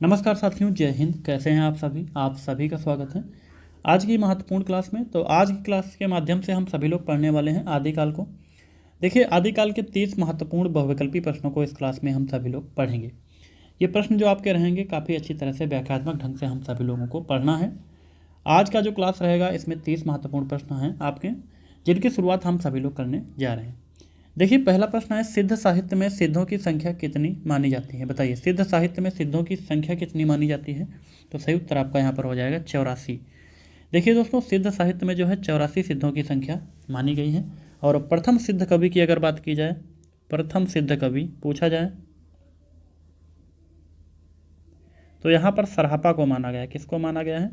नमस्कार साथियों, जय हिंद। कैसे हैं आप सभी का स्वागत है आज की महत्वपूर्ण क्लास में। तो आज की क्लास के माध्यम से हम सभी लोग पढ़ने वाले हैं आदिकाल को। देखिए, आदिकाल के 30 महत्वपूर्ण बहुविकल्पी प्रश्नों को इस क्लास में हम सभी लोग पढ़ेंगे। ये प्रश्न जो आपके रहेंगे काफ़ी अच्छी तरह से व्याख्यात्मक ढंग से हम सभी लोगों को पढ़ना है। आज का जो क्लास रहेगा इसमें 30 महत्वपूर्ण प्रश्न हैं आपके, जिनकी शुरुआत हम सभी लोग करने जा रहे हैं। देखिए, पहला प्रश्न है, सिद्ध साहित्य में सिद्धों की संख्या कितनी मानी जाती है? बताइए, सिद्ध साहित्य में सिद्धों की संख्या कितनी मानी जाती है? तो सही उत्तर आपका यहाँ पर हो जाएगा 84। देखिए दोस्तों, सिद्ध साहित्य में जो है 84 सिद्धों की संख्या मानी गई है। और प्रथम सिद्ध कवि की अगर बात की जाए, प्रथम सिद्ध कवि पूछा जाए तो यहाँ पर सरहपा को माना गया है। किसको माना गया है?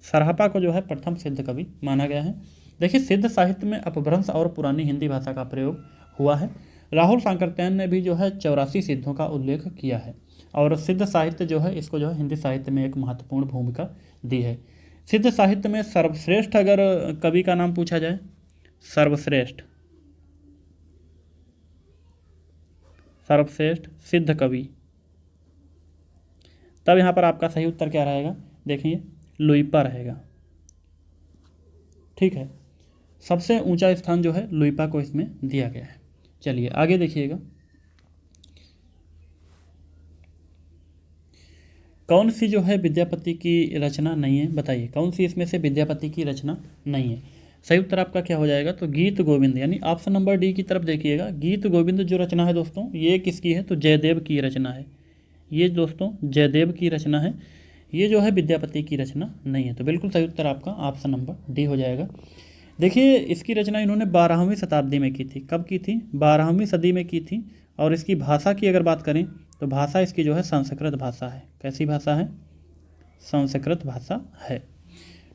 सरहपा को जो है प्रथम सिद्ध कवि माना गया है। देखिए, सिद्ध साहित्य में अपभ्रंश और पुरानी हिंदी भाषा का प्रयोग हुआ है। राहुल सांकृत्यायन ने भी जो है 84 सिद्धों का उल्लेख किया है। और सिद्ध साहित्य जो है इसको जो है हिंदी साहित्य में एक महत्वपूर्ण भूमिका दी है। सिद्ध साहित्य में सर्वश्रेष्ठ अगर कवि का नाम पूछा जाए, सर्वश्रेष्ठ सर्वश्रेष्ठ सिद्ध कवि, तब यहाँ पर आपका सही उत्तर क्या रहेगा? देखिए, लुइपा रहेगा। ठीक है, सबसे ऊंचा स्थान जो है लुइपा को इसमें दिया गया है। चलिए आगे देखिएगा, कौन सी जो है विद्यापति की रचना नहीं है? बताइए, कौन सी इसमें से विद्यापति की रचना नहीं है? सही उत्तर आपका क्या हो जाएगा? तो गीत गोविंद, यानी ऑप्शन नंबर डी की तरफ देखिएगा। गीत गोविंद जो रचना है दोस्तों, ये किसकी है? तो जयदेव की रचना है। ये दोस्तों जयदेव की रचना है। ये जो है विद्यापति की रचना नहीं है। तो बिल्कुल सही उत्तर आपका ऑप्शन नंबर डी हो जाएगा। देखिए, इसकी रचना इन्होंने 12वीं शताब्दी में की थी। कब की थी? 12वीं सदी में की थी। और इसकी भाषा की अगर बात करें तो भाषा इसकी जो है संस्कृत भाषा है। कैसी भाषा है? संस्कृत भाषा है।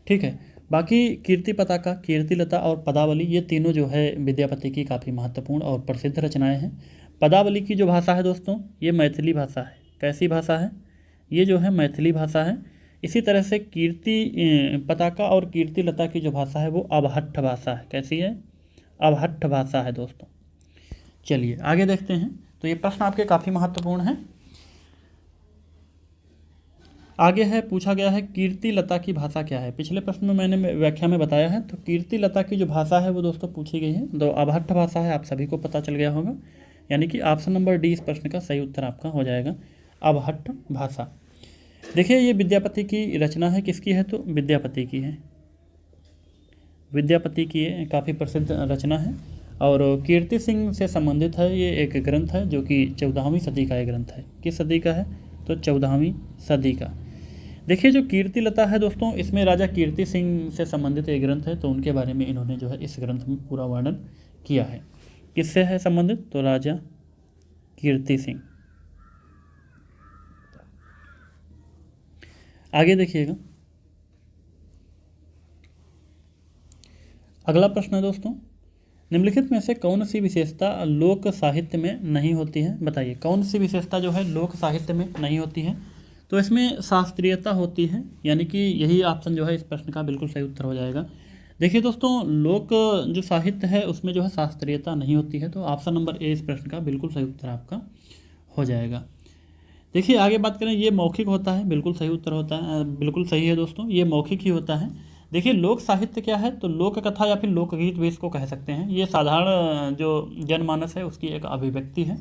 ठीक है, बाकी कीर्ति पताका, कीर्तिलता और पदावली, ये तीनों जो है विद्यापति की काफ़ी महत्वपूर्ण और प्रसिद्ध रचनाएं हैं। पदावली की जो भाषा है दोस्तों, ये मैथिली भाषा है। कैसी भाषा है? ये जो है मैथिली भाषा है। इसी तरह से कीर्ति पताका और कीर्तिलता की जो भाषा है वो अवहट्ठ भाषा है। कैसी है? अवहट्ठ भाषा है दोस्तों। चलिए आगे देखते हैं। तो ये प्रश्न आपके काफ़ी महत्वपूर्ण हैं। आगे है, पूछा गया है कीर्तिलता की भाषा क्या है? पिछले प्रश्न में मैंने व्याख्या में बताया है। तो कीर्तिलता की जो भाषा है वो दोस्तों पूछी गई है, तो अवहट्ठ भाषा है। आप सभी को पता चल गया होगा, यानी कि ऑप्शन नंबर डी इस प्रश्न का सही उत्तर आपका हो जाएगा, अवहट्ठ भाषा। देखिए, ये विद्यापति की रचना है। किसकी है? तो विद्यापति की है। विद्यापति की काफ़ी प्रसिद्ध रचना है। और कीर्ति सिंह से संबंधित है। ये एक ग्रंथ है जो कि 14वीं सदी का एक ग्रंथ है। किस सदी का है? तो 14वीं सदी का। देखिए, जो कीर्तिलता है दोस्तों, इसमें राजा कीर्ति सिंह से संबंधित एक ग्रंथ है। तो उनके बारे में इन्होंने जो है इस ग्रंथ में पूरा वर्णन किया है। किससे है संबंधित? तो राजा कीर्ति सिंह। आगे देखिएगा, अगला प्रश्न है दोस्तों, निम्नलिखित में से कौन सी विशेषता लोक साहित्य में नहीं होती है? बताइए, कौन सी विशेषता जो है लोक साहित्य में नहीं होती है? तो इसमें शास्त्रीयता होती है, यानी कि यही ऑप्शन जो है इस प्रश्न का बिल्कुल सही उत्तर हो जाएगा। देखिए दोस्तों, लोक जो साहित्य है उसमें जो है शास्त्रीयता नहीं होती है। तो ऑप्शन नंबर ए इस प्रश्न का बिल्कुल सही उत्तर आपका हो जाएगा। देखिए, आगे बात करें, ये मौखिक होता है। बिल्कुल सही उत्तर होता है, बिल्कुल सही है दोस्तों, ये मौखिक ही होता है। देखिए, लोक साहित्य क्या है? तो लोक कथा या फिर लोकगीत भी इसको कह सकते हैं। ये साधारण जो जनमानस है उसकी एक अभिव्यक्ति है,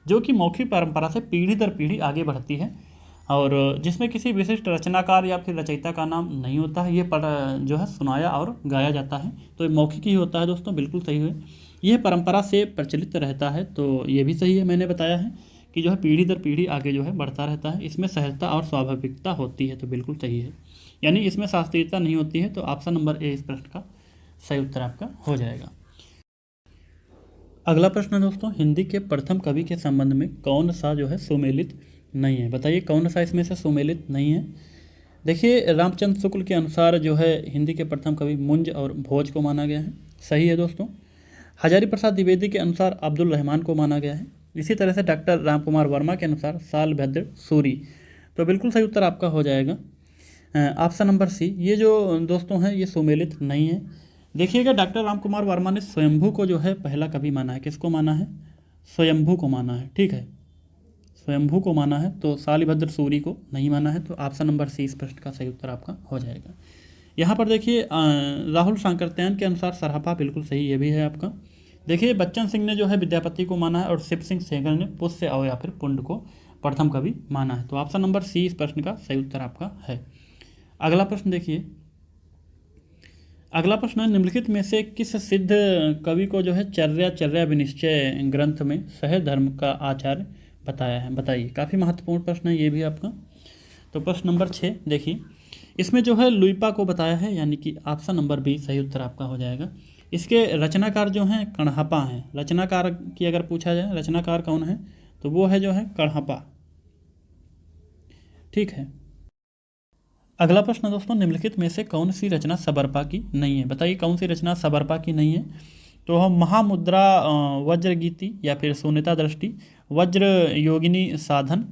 जो कि मौखिक परंपरा से पीढ़ी दर पीढ़ी आगे बढ़ती है, और जिसमें किसी विशिष्ट रचनाकार या फिर रचयिता का नाम नहीं होता है। ये जो है सुनाया और गाया जाता है। तो ये मौखिक ही होता है दोस्तों, बिल्कुल सही है। यह परंपरा से प्रचलित रहता है। तो ये भी सही है, मैंने बताया है कि जो है पीढ़ी दर पीढ़ी आगे जो है बढ़ता रहता है। इसमें सहजता और स्वाभाविकता होती है। तो बिल्कुल सही है, यानी इसमें शास्त्रीयता नहीं होती है। तो ऑप्शन नंबर ए इस प्रश्न का सही उत्तर आपका हो जाएगा। अगला प्रश्न है दोस्तों, हिंदी के प्रथम कवि के संबंध में कौन सा जो है सुमेलित नहीं है? बताइए, कौन सा इसमें से सुमेलित नहीं है? देखिए, रामचंद्र शुक्ल के अनुसार जो है हिंदी के प्रथम कवि मुंज और भोज को माना गया है। सही है दोस्तों। हजारी प्रसाद द्विवेदी के अनुसार अब्दुल रहमान को माना गया है। इसी तरह से डॉक्टर रामकुमार वर्मा के अनुसार सालभद्र सूरी। तो बिल्कुल सही उत्तर आपका हो जाएगा ऑप्शन नंबर सी। ये जो दोस्तों हैं ये सुमेलित नहीं है। देखिएगा, डॉक्टर रामकुमार वर्मा ने स्वयंभू को जो है पहला कवि माना है। किसको माना है? स्वयंभू को माना है। ठीक है, स्वयंभू को माना है, तो शालिभद्र सूरी को नहीं माना है। तो ऑप्शन नंबर सी इस प्रश्न का सही उत्तर आपका हो जाएगा। यहाँ पर देखिए राहुल सांकृत्यायन के अनुसार सराफा बिल्कुल सही, ये भी है आपका। देखिए बच्चन सिंह ने जो है विद्यापति को माना है और शिव सिंह सहगल ने पुष्य और या फिर पुंड को प्रथम कवि माना है। तो ऑप्शन नंबर सी इस प्रश्न का सही उत्तर आपका है। अगला प्रश्न देखिए, अगला प्रश्न है निम्नलिखित में से किस सिद्ध कवि को जो है चर्या विनिश्चय ग्रंथ में सह धर्म का आचार्य बताया है, बताइए। काफ़ी महत्वपूर्ण प्रश्न है ये भी आपका। तो प्रश्न नंबर 6 देखिए, इसमें जो है लुइपा को बताया है, यानी कि ऑप्शन नंबर बी सही उत्तर आपका हो जाएगा। इसके रचनाकार जो हैं कण्हपा हैं। रचनाकार की अगर पूछा जाए रचनाकार कौन है, तो वो है जो है कण्हपा, ठीक है। अगला प्रश्न दोस्तों, निम्नलिखित में से कौन सी रचना सबरपा की नहीं है, बताइए कौन सी रचना सबरपा की नहीं है। तो हम महामुद्रा, वज्रगीति, या फिर शून्यता दृष्टि, वज्र योगिनी साधन,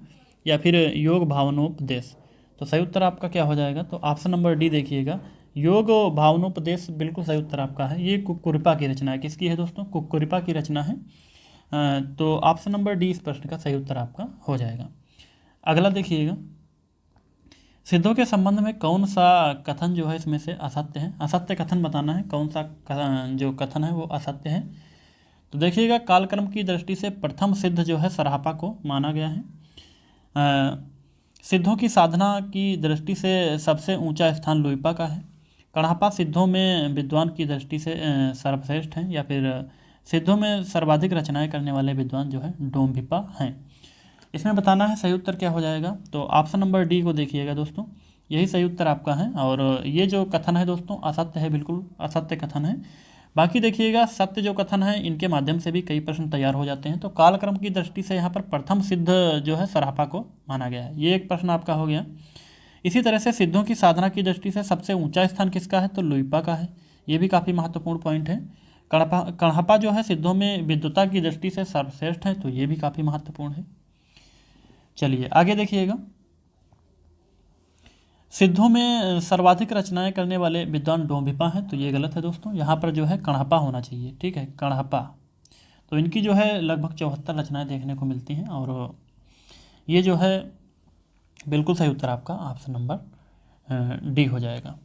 या फिर योग भावनोपदेश। तो सही उत्तर आपका क्या हो जाएगा, तो ऑप्शन नंबर डी देखिएगा, योग भावनोपदेश बिल्कुल सही उत्तर आपका है। ये कुक्कुरिपा की रचना है। किसकी है दोस्तों, कुक्कुरिपा की रचना है। तो ऑप्शन नंबर डी इस प्रश्न का सही उत्तर आपका हो जाएगा। अगला देखिएगा, सिद्धों के संबंध में कौन सा कथन जो है इसमें से असत्य है, असत्य कथन बताना है, कौन सा जो कथन है वो असत्य है। तो देखिएगा, कालक्रम की दृष्टि से प्रथम सिद्ध जो है सराहपा को माना गया है। सिद्धों की साधना की दृष्टि से सबसे ऊंचा स्थान लुइपा का है। कण्हपा सिद्धों में विद्वान की दृष्टि से सर्वश्रेष्ठ हैं, या फिर सिद्धों में सर्वाधिक रचनाएं करने वाले विद्वान जो है डोम्भिपा हैं। इसमें बताना है सही उत्तर क्या हो जाएगा, तो ऑप्शन नंबर डी को देखिएगा दोस्तों, यही सही उत्तर आपका है। और ये जो कथन है दोस्तों असत्य है, बिल्कुल असत्य कथन है। बाकी देखिएगा सत्य जो कथन है इनके माध्यम से भी कई प्रश्न तैयार हो जाते हैं। तो कालक्रम की दृष्टि से यहाँ पर प्रथम सिद्ध जो है सराहपा को माना गया है, ये एक प्रश्न आपका हो गया। इसी तरह से सिद्धों की साधना की दृष्टि से सबसे ऊंचा स्थान किसका है, तो लुइपा का है। ये भी काफ़ी महत्वपूर्ण पॉइंट है। कण्हपा जो है सिद्धों में विद्वता की दृष्टि से सर्वश्रेष्ठ है, तो ये भी काफ़ी महत्वपूर्ण है। चलिए आगे देखिएगा, सिद्धों में सर्वाधिक रचनाएं करने वाले विद्वान डोम्भिपा हैं, तो ये गलत है दोस्तों। यहाँ पर जो है कण्हपा होना चाहिए, ठीक है, कण्हपा। तो इनकी जो है लगभग 74 रचनाएं देखने को मिलती हैं, और ये जो है बिल्कुल सही उत्तर आपका ऑप्शन नंबर डी हो जाएगा।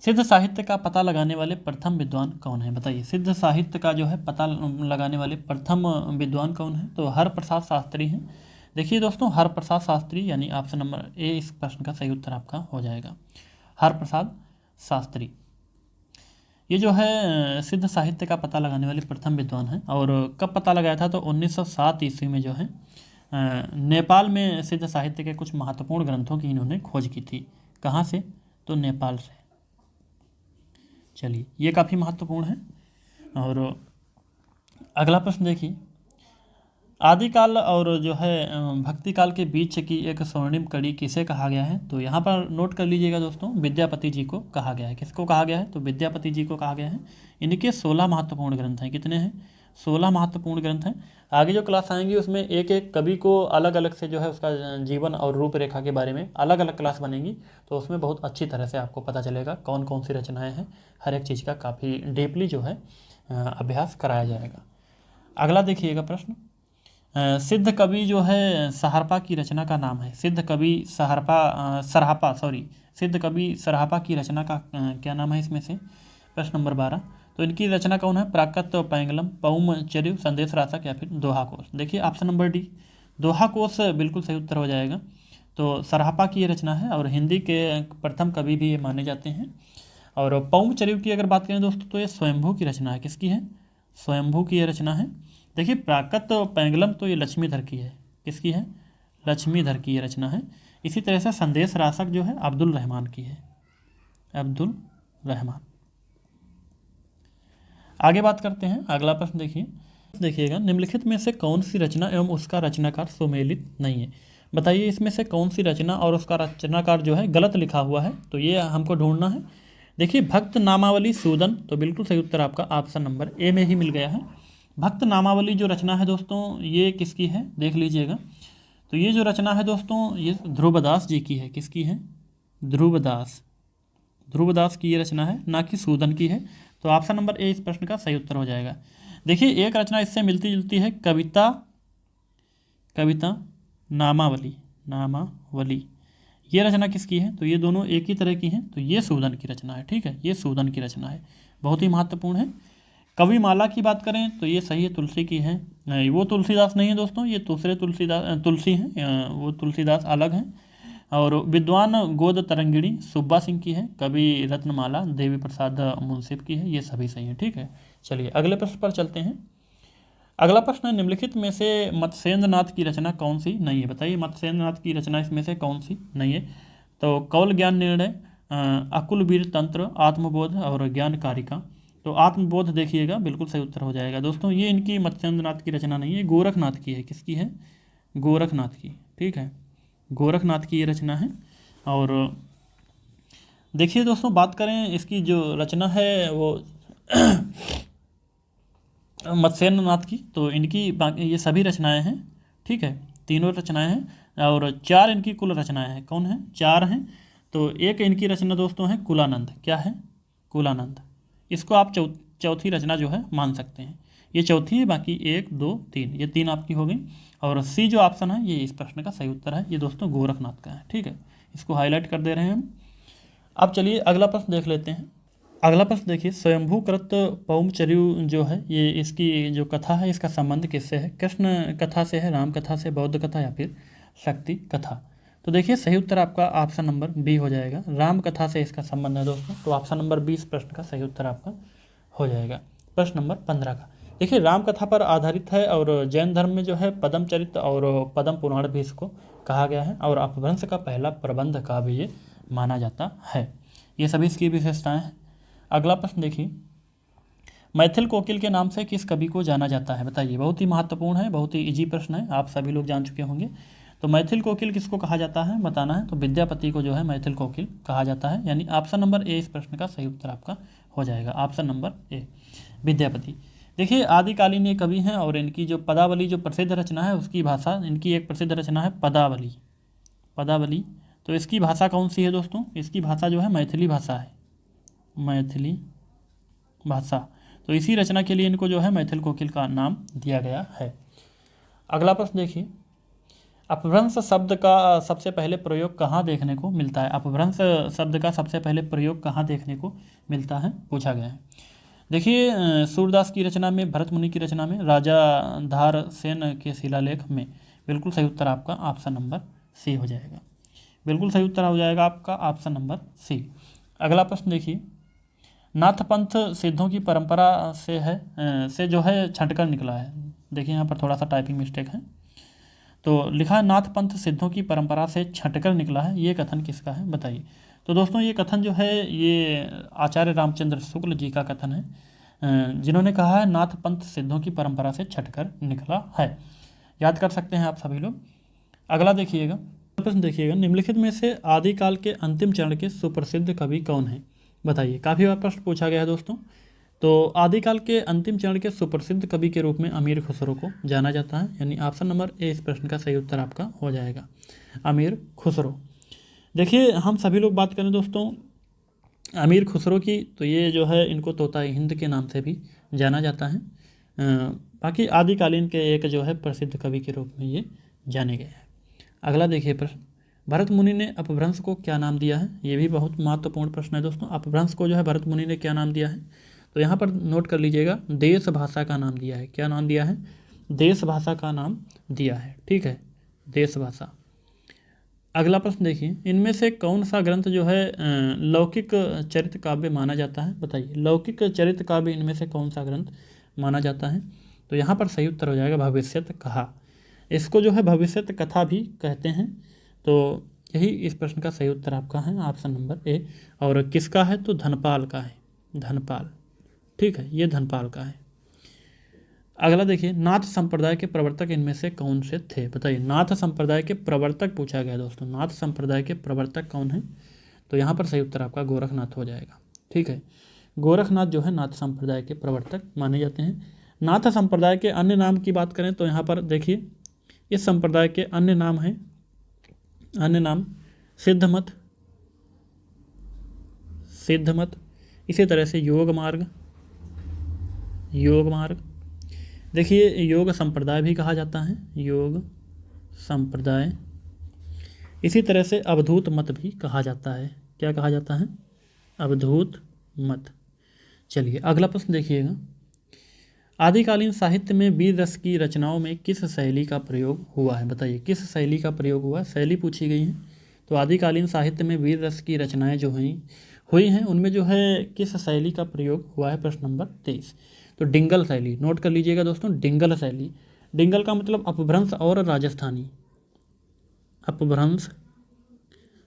सिद्ध साहित्य का पता लगाने वाले प्रथम विद्वान कौन है, बताइए। सिद्ध साहित्य का जो है पता लगाने वाले प्रथम विद्वान कौन है, तो हरप्रसाद शास्त्री हैं। देखिए दोस्तों, हरप्रसाद शास्त्री यानी ऑप्शन नंबर ए इस प्रश्न का सही उत्तर आपका हो जाएगा, हरप्रसाद शास्त्री। ये जो है सिद्ध साहित्य का पता लगाने वाले प्रथम विद्वान हैं। और कब पता लगाया था, तो 1907 ईस्वी में जो है नेपाल में सिद्ध साहित्य के कुछ महत्वपूर्ण ग्रंथों की इन्होंने खोज की थी। कहाँ से, तो नेपाल से। चलिए ये काफ़ी महत्वपूर्ण है। और अगला प्रश्न देखिए, आदिकाल और जो है भक्ति काल के बीच की एक स्वर्णिम कड़ी किसे कहा गया है, तो यहाँ पर नोट कर लीजिएगा दोस्तों, विद्यापति जी को कहा गया है। किसको कहा गया है, तो विद्यापति जी को कहा गया है। इनके 16 महत्वपूर्ण ग्रंथ हैं। कितने हैं, 16 महत्वपूर्ण ग्रंथ हैं। आगे जो क्लास आएंगी उसमें एक एक कवि को अलग अलग से जो है उसका जीवन और रूपरेखा के बारे में अलग अलग क्लास बनेंगी, तो उसमें बहुत अच्छी तरह से आपको पता चलेगा कौन कौन सी रचनाएँ हैं। हर एक चीज़ का काफ़ी डीपली जो है अभ्यास कराया जाएगा। अगला देखिएगा प्रश्न, सिद्ध कवि जो है सराहपा की रचना का नाम है। सिद्ध कवि सिद्ध कवि सराहपा की रचना का क्या नाम है इसमें से, प्रश्न नंबर 12। तो इनकी रचना कौन है, प्राकृत पैंगलम, पौम चर्यु, संदेश रासक, या फिर दोहा कोश। देखिए ऑप्शन नंबर डी, दोहा कोश बिल्कुल सही उत्तर हो जाएगा। तो सराहपा की ये रचना है, और हिंदी के प्रथम कवि भी ये माने जाते हैं। और पौम चर्यु की अगर बात करें दोस्तों, तो ये स्वयंभू की रचना है। किसकी है, स्वयंभू की ये रचना है। देखिए प्राकृत पैंगलम तो ये लक्ष्मीधर की है। किसकी है, लक्ष्मीधर की ये रचना है। इसी तरह से संदेश रासक जो है अब्दुल रहमान की है, अब्दुल रहमान। आगे बात करते हैं, अगला प्रश्न देखिएगा, निम्नलिखित में से कौन सी रचना एवं उसका रचनाकार सुमेलित नहीं है, बताइए। इसमें से कौन सी रचना और उसका रचनाकार जो है गलत लिखा हुआ है, तो ये हमको ढूंढना है। देखिए भक्त नामावली सूदन, तो बिल्कुल सही उत्तर आपका ऑप्शन नंबर ए में ही मिल गया है। भक्त नामावली जो रचना है दोस्तों ये किसकी है, देख लीजिएगा। तो ये जो रचना है दोस्तों ये ध्रुवदास जी की है। किसकी है, ध्रुवदास की ये रचना है, ना कि सूदन की है। तो ऑप्शन नंबर ए इस प्रश्न का सही उत्तर हो जाएगा। देखिए एक रचना इससे मिलती जुलती है, कविता कविता नामावली, नामावली ये रचना किसकी है? तो ये दोनों एक ही तरह की हैं, तो ये सूदन की रचना है। ठीक है, ये सूदन की रचना है, बहुत ही महत्वपूर्ण है। कविमाला की बात करें तो ये सही है, तुलसी की है। वो तुलसीदास नहीं है दोस्तों, ये दूसरे तुलसी हैं, वो तुलसीदास अलग हैं। और विद्वान गोद तरंगिणी सुब्बा सिंह की है। कवि रत्नमाला देवी प्रसाद मुंसिफ की है। ये सभी सही है। ठीक है, चलिए अगले प्रश्न पर चलते हैं। अगला प्रश्न है, निम्नलिखित में से मत्स्येंद्र नाथ की रचना कौन सी नहीं है? बताइए, मत्स्येंद्र नाथ की रचना इसमें से कौन सी नहीं है? तो कौल ज्ञान निर्णय, अकुल वीर तंत्र, आत्मबोध और ज्ञान कारिका। तो आत्मबोध देखिएगा, बिल्कुल सही उत्तर हो जाएगा दोस्तों। ये इनकी मत्स्येंद्र नाथ की रचना नहीं है, गोरखनाथ की है। किसकी है? गोरखनाथ की। ठीक है, गोरखनाथ की ये रचना है। और देखिए दोस्तों, बात करें इसकी जो रचना है वो मत्स्येंद्र नाथ की, तो इनकी बाकी ये सभी रचनाएं हैं। ठीक है, तीनों रचनाएं हैं और 4 इनकी कुल रचनाएं हैं। कौन है? 4 हैं। तो एक इनकी रचना दोस्तों है कुलानंद। क्या है? कुलानंद। इसको आप चौथी रचना जो है मान सकते हैं। ये चौथी है, बाकी 1 2 3, ये 3 आपकी हो गई। और सी जो ऑप्शन है ये इस प्रश्न का सही उत्तर है। ये दोस्तों गोरखनाथ का है। ठीक है, इसको हाईलाइट कर दे रहे हैं हम। अब चलिए अगला प्रश्न देख लेते हैं। अगला प्रश्न देखिए, स्वयंभूकृत पौमचर्यु जो है, ये इसकी जो कथा है इसका संबंध किससे है? कृष्ण कथा से है, राम कथा से, बौद्ध कथा या फिर शक्ति कथा? तो देखिए सही उत्तर आपका ऑप्शन नंबर बी हो जाएगा, राम कथा से इसका संबंध है दोस्तों। तो ऑप्शन नंबर 20 प्रश्न का सही उत्तर आपका हो जाएगा। प्रश्न नंबर 15 का देखिए, राम कथा पर आधारित है और जैन धर्म में जो है पद्म चरित्र और पद्म पुराण भी इसको कहा गया है और अपभ्रंश का पहला प्रबंध का भी ये माना जाता है। ये सभी इसकी विशेषताएं हैं। अगला प्रश्न देखिए, मैथिल कोकिल के नाम से किस कवि को जाना जाता है? बताइए, बहुत ही महत्वपूर्ण है, बहुत ही इजी प्रश्न है, आप सभी लोग जान चुके होंगे। तो मैथिल कोकिल किसको कहा जाता है बताना है। तो विद्यापति को जो है मैथिल कोकिल कहा जाता है, यानी ऑप्शन नंबर ए इस प्रश्न का सही उत्तर आपका हो जाएगा। Option number A Vidyapati. देखिए, आदिकालीन ये कवि हैं और इनकी जो पदावली जो प्रसिद्ध रचना है उसकी भाषा, इनकी एक प्रसिद्ध रचना है पदावली। पदावली, तो इसकी भाषा कौन सी है दोस्तों? इसकी भाषा जो है मैथिली भाषा है, मैथिली भाषा। तो इसी रचना के लिए इनको जो है मैथिल कोकिल का नाम दिया गया है। अगला प्रश्न देखिए, अपभ्रंश शब्द का सबसे पहले प्रयोग कहाँ देखने को मिलता है? अपभ्रंश शब्द का सबसे पहले प्रयोग कहाँ देखने को मिलता है, पूछा गया है। देखिए, सूरदास की रचना में, भरत मुनि की रचना में, राजा धार सेन के शिलालेख में। बिल्कुल सही उत्तर आपका ऑप्शन नंबर सी हो जाएगा। बिल्कुल सही उत्तर हो जाएगा आपका ऑप्शन नंबर सी। अगला प्रश्न देखिए, नाथ पंथ सिद्धों की परंपरा से जो है छंटकर निकला है। देखिए यहाँ पर थोड़ा सा टाइपिंग मिस्टेक है, तो लिखा है नाथ पंथ सिद्धों की परंपरा से छंटकर निकला है। ये कथन किसका है बताइए। तो दोस्तों ये कथन जो है ये आचार्य रामचंद्र शुक्ल जी का कथन है, जिन्होंने कहा है नाथ पंथ सिद्धों की परंपरा से छंटकर निकला है। याद कर सकते हैं आप सभी लोग। अगला देखिएगा, प्रश्न देखिएगा, निम्नलिखित में से आदिकाल के अंतिम चरण के सुप्रसिद्ध कवि कौन हैं? बताइए, काफ़ी बार प्रश्न पूछा गया है दोस्तों। तो आदिकाल के अंतिम चरण के सुप्रसिद्ध कवि के रूप में अमीर खुसरो को जाना जाता है, यानी ऑप्शन नंबर ए इस प्रश्न का सही उत्तर आपका हो जाएगा, अमीर खुसरो। देखिए, हम सभी लोग बात करें दोस्तों अमीर खुसरो की, तो ये जो है इनको तोता हिंद के नाम से भी जाना जाता है। बाकी आदिकालीन के एक जो है प्रसिद्ध कवि के रूप में ये जाने गए हैं। अगला देखिए प्रश्न, भरत मुनि ने अपभ्रंश को क्या नाम दिया है? ये भी बहुत महत्वपूर्ण प्रश्न है दोस्तों। अपभ्रंश को जो है भरत मुनि ने क्या नाम दिया है? तो यहाँ पर नोट कर लीजिएगा, देश भाषा का नाम दिया है। क्या नाम दिया है? देश भाषा का नाम दिया है। ठीक है, देश भाषा। अगला प्रश्न देखिए, इनमें से कौन सा ग्रंथ जो है लौकिक चरित्र काव्य माना जाता है? बताइए, लौकिक चरित्र काव्य इनमें से कौन सा ग्रंथ माना जाता है? तो यहाँ पर सही उत्तर हो जाएगा भविष्यत कहा। इसको जो है भविष्यत कथा भी कहते हैं। तो यही इस प्रश्न का सही उत्तर आपका है ऑप्शन नंबर ए। और किसका है? तो धनपाल का है, धनपाल। ठीक है, ये धनपाल का है। अगला देखिए, नाथ संप्रदाय के प्रवर्तक इनमें से कौन से थे? बताइए, नाथ संप्रदाय के प्रवर्तक पूछा गया दोस्तों, नाथ संप्रदाय के प्रवर्तक कौन है? तो यहाँ पर सही उत्तर आपका गोरखनाथ हो जाएगा। ठीक है, गोरखनाथ जो है नाथ संप्रदाय के प्रवर्तक माने जाते हैं। नाथ संप्रदाय के अन्य नाम की बात करें तो यहाँ पर देखिए, इस संप्रदाय के अन्य नाम हैं, अन्य नाम सिद्धमत, सिद्धमत, इसी तरह से योग मार्ग, योग मार्ग। देखिए, योग संप्रदाय भी कहा जाता है, योग संप्रदाय। इसी तरह से अवधूत मत भी कहा जाता है। क्या कहा जाता है? अवधूत मत। चलिए अगला प्रश्न देखिएगा। आदिकालीन साहित्य में वीर रस की रचनाओं में किस शैली का प्रयोग हुआ है? बताइए किस शैली का प्रयोग हुआ? शैली पूछी गई है। तो आदिकालीन साहित्य में वीर रस की रचनाएं जो हुई हैं उनमें जो है किस शैली का प्रयोग हुआ है? प्रश्न नंबर 23। तो डिंगल शैली, नोट कर लीजिएगा दोस्तों, डिंगल शैली। डिंगल का मतलब अपभ्रंश और राजस्थानी, अपभ्रंश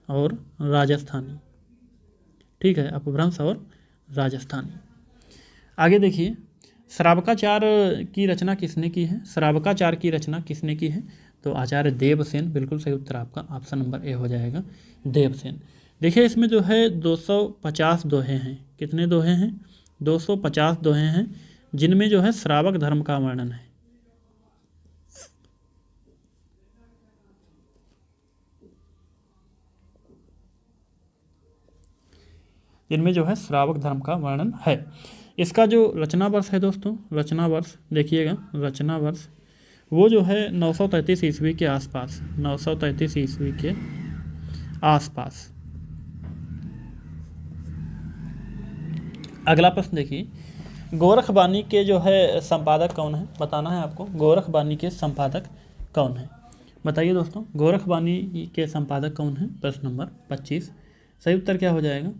और राजस्थानी। ठीक है, अपभ्रंश और राजस्थानी। आगे देखिए, श्रावकाचार की रचना किसने की है? श्रावकाचार की रचना किसने की है? तो आचार्य देवसेन। बिल्कुल सही उत्तर आपका ऑप्शन नंबर ए हो जाएगा, देवसेन। देखिए इसमें जो है 250 दोहे हैं। कितने दोहे हैं? 250 दोहे हैं, जिनमें जो है श्रावक धर्म का वर्णन है। जिनमें जो है श्रावक धर्म का वर्णन है। इसका जो रचना वर्ष है दोस्तों, रचना वर्ष देखिएगा, रचना वर्ष वो जो है 933 ईस्वी के आसपास, 933 ईस्वी के आसपास। अगला प्रश्न देखिए, गोरखबानी के जो है संपादक कौन है? बताना है आपको, गोरखबानी के संपादक कौन है? बताइए दोस्तों, गोरखबानी के संपादक कौन है? प्रश्न नंबर 25। सही उत्तर क्या हो जाएगा?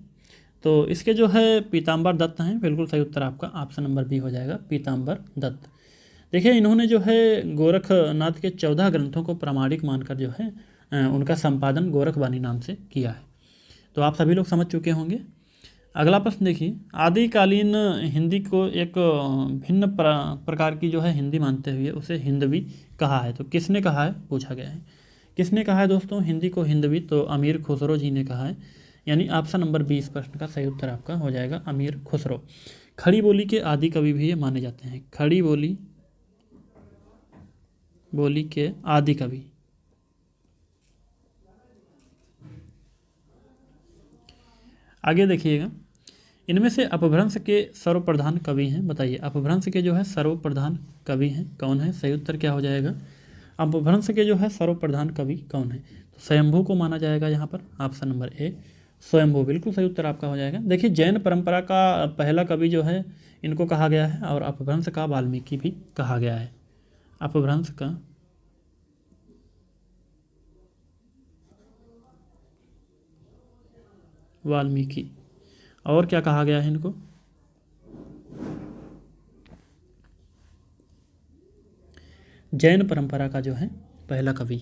तो इसके जो है पीताम्बर दत्त हैं। बिल्कुल सही उत्तर आपका ऑप्शन नंबर बी हो जाएगा, पीताम्बर दत्त। देखिए इन्होंने जो है गोरखनाथ के 14 ग्रंथों को प्रामाणिक मानकर जो है उनका संपादन गोरखबानी नाम से किया है। तो आप सभी लोग समझ चुके होंगे। अगला प्रश्न देखिए, आदिकालीन हिंदी को एक भिन्न प्रकार की जो है हिंदी मानते हुए उसे हिंदवी कहा है। तो किसने कहा है? पूछा गया है। किसने कहा है दोस्तों हिंदी को हिंदवी? तो अमीर खुसरो जी ने कहा है, यानी ऑप्शन नंबर 20 प्रश्न का सही उत्तर आपका हो जाएगा, अमीर खुसरो। खड़ी बोली के आदि कवि भी ये माने जाते हैं। खड़ी बोली के आदि कवि। आगे देखिएगा, इनमें से अपभ्रंश के सर्वप्रधान कवि हैं। बताइए अपभ्रंश के जो है सर्वप्रधान कवि हैं कौन है? सही उत्तर क्या हो जाएगा? अपभ्रंश के जो है सर्वप्रधान कवि कौन है? तो स्वयंभू को माना जाएगा यहाँ पर, ऑप्शन नंबर ए स्वयंभू। बिल्कुल सही उत्तर आपका हो जाएगा। देखिए जैन परंपरा का पहला कवि जो है इनको कहा गया है, और अपभ्रंश का वाल्मीकि भी कहा गया है। अपभ्रंश का वाल्मीकि, और क्या कहा गया है इनको? जैन परंपरा का जो है पहला कवि।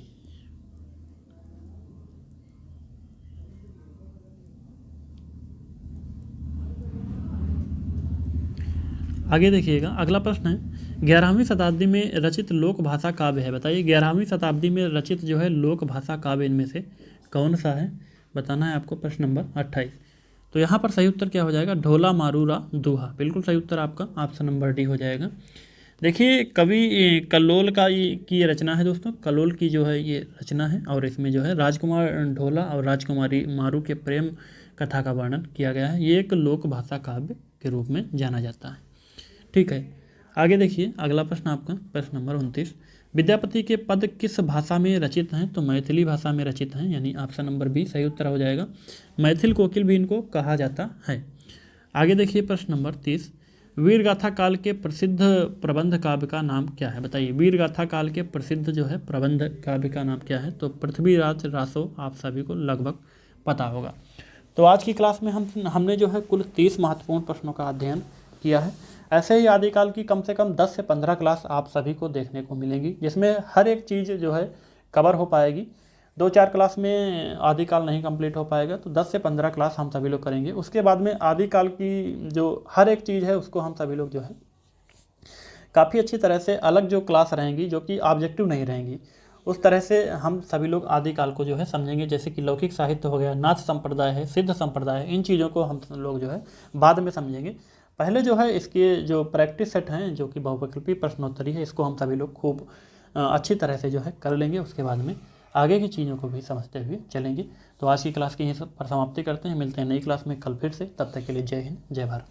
आगे देखिएगा, अगला प्रश्न है, 11वीं शताब्दी में रचित लोक भाषा काव्य है। बताइए 11वीं शताब्दी में रचित जो है लोक भाषा काव्य इनमें से कौन सा है? बताना है आपको, प्रश्न नंबर 28। तो यहाँ पर सही उत्तर क्या हो जाएगा? ढोला मारूरा दूहा। बिल्कुल सही उत्तर आपका ऑप्शन नंबर डी हो जाएगा। देखिए कवि कल्लोल की रचना है दोस्तों, कल्लोल की जो है ये रचना है, और इसमें जो है राजकुमार ढोला और राजकुमारी मारू के प्रेम कथा का वर्णन किया गया है। ये एक लोक भाषा काव्य के रूप में जाना जाता है। ठीक है, आगे देखिए अगला प्रश्न आपका, प्रश्न नंबर 29। विद्यापति के पद किस भाषा में रचित हैं? तो मैथिली भाषा में रचित हैं, यानी ऑप्शन नंबर बी सही उत्तर हो जाएगा। मैथिल कोकिल भी इनको कहा जाता है। आगे देखिए प्रश्न नंबर 30। वीरगाथा काल के प्रसिद्ध प्रबंध काव्य का नाम क्या है? बताइए वीरगाथा काल के प्रसिद्ध जो है प्रबंध काव्य का नाम क्या है? तो पृथ्वीराज रासो आप सभी को लगभग पता होगा। तो आज की क्लास में हमने जो है कुल 30 महत्वपूर्ण प्रश्नों का अध्ययन किया है। ऐसे ही आदिकाल की कम से कम 10 से 15 क्लास आप सभी को देखने को मिलेंगी, जिसमें हर एक चीज़ जो है कवर हो पाएगी। 2-4 क्लास में आदिकाल नहीं कंप्लीट हो पाएगा, तो 10 से 15 क्लास हम सभी लोग करेंगे। उसके बाद में आदिकाल की जो हर एक चीज़ है उसको हम सभी लोग जो है काफ़ी अच्छी तरह से अलग जो क्लास रहेंगी, जो कि ऑब्जेक्टिव नहीं रहेंगी, उस तरह से हम सभी लोग आदिकाल को जो है समझेंगे। जैसे कि लौकिक साहित्य हो गया, नाथ संप्रदाय है, सिद्ध संप्रदाय है, इन चीज़ों को हम लोग जो है बाद में समझेंगे। पहले जो है इसके जो प्रैक्टिस सेट हैं, जो कि बहुविकल्पी प्रश्नोत्तरी है, इसको हम सभी लोग खूब अच्छी तरह से जो है कर लेंगे। उसके बाद में आगे की चीज़ों को भी समझते हुए चलेंगे। तो आज की क्लास की यहीं पर समाप्ति करते हैं, मिलते हैं नई क्लास में कल फिर से। तब तक के लिए जय हिंद, जय भारत।